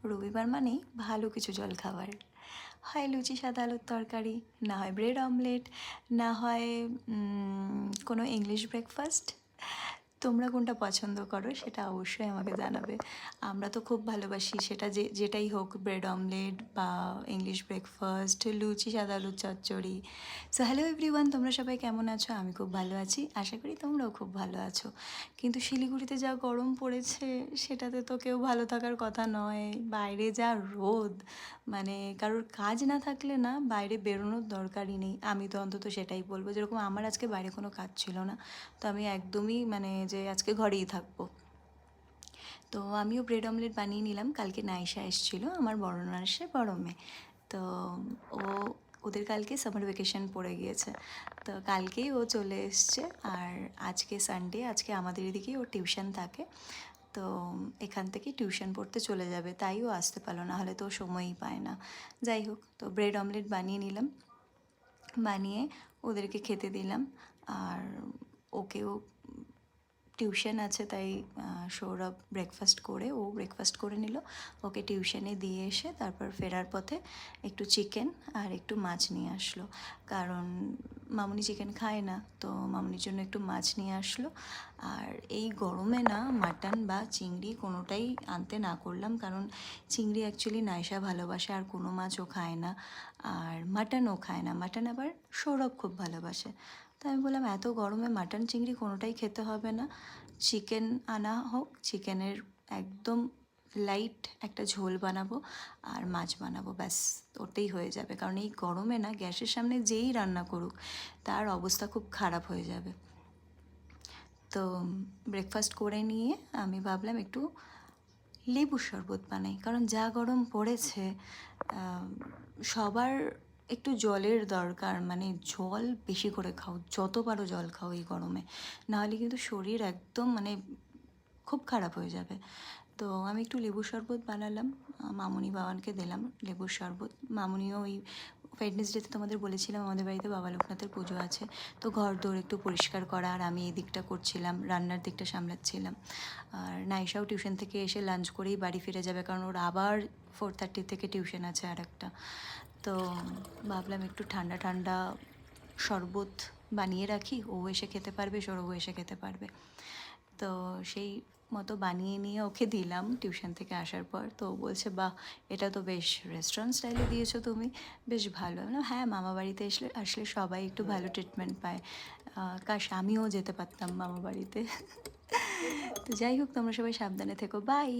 রবিবার মানেই ভালো কিছু জলখাবার, হয় লুচি সাদা আলুর তরকারি, না হয় ব্রেড অমলেট, না হয় কোনো ইংলিশ ব্রেকফাস্ট। তোমরা কোনটা পছন্দ করো সেটা অবশ্যই আমাকে জানাবে। আমরা তো খুব ভালোবাসি সেটা, যেটাই হোক, ব্রেড অমলেট বা ইংলিশ ব্রেকফাস্ট, লুচি সাদা আলুর চচ্চড়ি। সো হ্যালো এভরিওয়ান, তোমরা সবাই কেমন আছো? আমি খুব ভালো আছি, আশা করি তোমরাও খুব ভালো আছো। কিন্তু শিলিগুড়িতে যা গরম পড়েছে সেটাতে তো কেউ ভালো থাকার কথা নয়। বাইরে যা রোদ, মানে কারোর কাজ না থাকলে না বাইরে বেরোনোর দরকারই নেই। আমি তো অন্তত সেটাই বলবো। যেরকম আমার আজকে বাইরে কোনো কাজ ছিল না, তো আমি একদমই মানে যে আজকে ঘরেই থাকবো। তো আমিও ব্রেড অমলেট বানিয়ে নিলাম। কালকে নাইশা এসেছিলো, আমার বড় নার্সের বড় মেয়ে। তো ও ওদের কালকে সামার ভ্যাকেশন পড়ে গিয়েছে, তো কালকেই ও চলে এসছে। আর আজকে সানডে, আজকে আমাদের এদিকেই ওর টিউশন থাকে, তো এখান থেকে টিউশন পড়তে চলে যাবে, তাই ও আসতে পারলো না, হলে তো ও সময়ই পায় না। যাই হোক, তো ব্রেড অমলেট বানিয়ে নিলাম, বানিয়ে ওদেরকে খেতে দিলাম। আর ওকেও টিউশন আছে, তাই সৌরভ ব্রেকফাস্ট করে নিল। ওকে টিউশনে দিয়ে এসে তারপর ফেরার পথে একটু চিকেন আর একটু মাছ নিয়ে আসলো, কারণ মামুনি চিকেন খায় না, তো মামুনির জন্য একটু মাছ নিয়ে আসলো। আর এই গরমে না মাটন বা চিংড়ি কোনোটাই আনতে না করলাম, কারণ চিংড়ি অ্যাকচুয়ালি নাইশা ভালোবাসে, আর কোনো মাছও খায় না, আর মাটনও খায় না। মাটন আবার সৌরভ খুব ভালোবাসে। তো আমি বললাম এত গরমে মাটন চিংড়ি কোনোটাই খেতে হবে না, চিকেন আনা হোক, চিকেনের একদম লাইট একটা ঝোল বানাবো আর মাছ বানাবো, ব্যাস ওতেই হয়ে যাবে। কারণ এই গরমে না গ্যাসের সামনে যেই রান্না করুক তার অবস্থা খুব খারাপ হয়ে যাবে। তো ব্রেকফাস্ট করে নিয়ে আমি ভাবলাম একটু লেবুর শরবত বানাই, কারণ যা গরম পড়েছে সবার একটু জলের দরকার। মানে জল বেশি করে খাও, যত পারো জল খাও এই গরমে, নাহলে কিন্তু শরীর একদম মানে খুব খারাপ হয়ে যাবে। তো আমি একটু লেবুর শরবত বানালাম, মামুনি বাবানকে দিলাম লেবুর শরবত। মামুনিও ওই ওয়েডনেসডেতে তোমাদের বলেছিলাম আমাদের বাড়িতে বাবা লোকনাথের পুজো আছে, তো ঘর দৌড় একটু পরিষ্কার করা, আর আমি এই দিকটা করছিলাম, রান্নার দিকটা সামলাচ্ছিলাম। আর নাইশাও টিউশন থেকে এসে লাঞ্চ করেই বাড়ি ফিরে যাবে, কারণ ওর আবার 4:30 থেকে টিউশন আছে আর একটা। তো ভাবলাম একটু ঠান্ডা ঠান্ডা শরবত বানিয়ে রাখি, ও এসে খেতে পারবে, সৌরভও এসে খেতে পারবে। তো সেই মতো বানিয়ে নিয়ে ওকে দিলাম টিউশন থেকে আসার পর। তো ও বলছে, বাহ, এটা তো বেশ রেস্টুরেন্ট স্টাইলে দিয়েছো তুমি, বেশ ভালো। আমি বললাম, হ্যাঁ, মামা বাড়িতে আসলে সবাই একটু ভালো ট্রিটমেন্ট পায়, কাশ আমিও যেতে পারতাম মামা বাড়িতে। তো যাই হোক, তোমরা সবাই সাবধানে থেকো, বাই।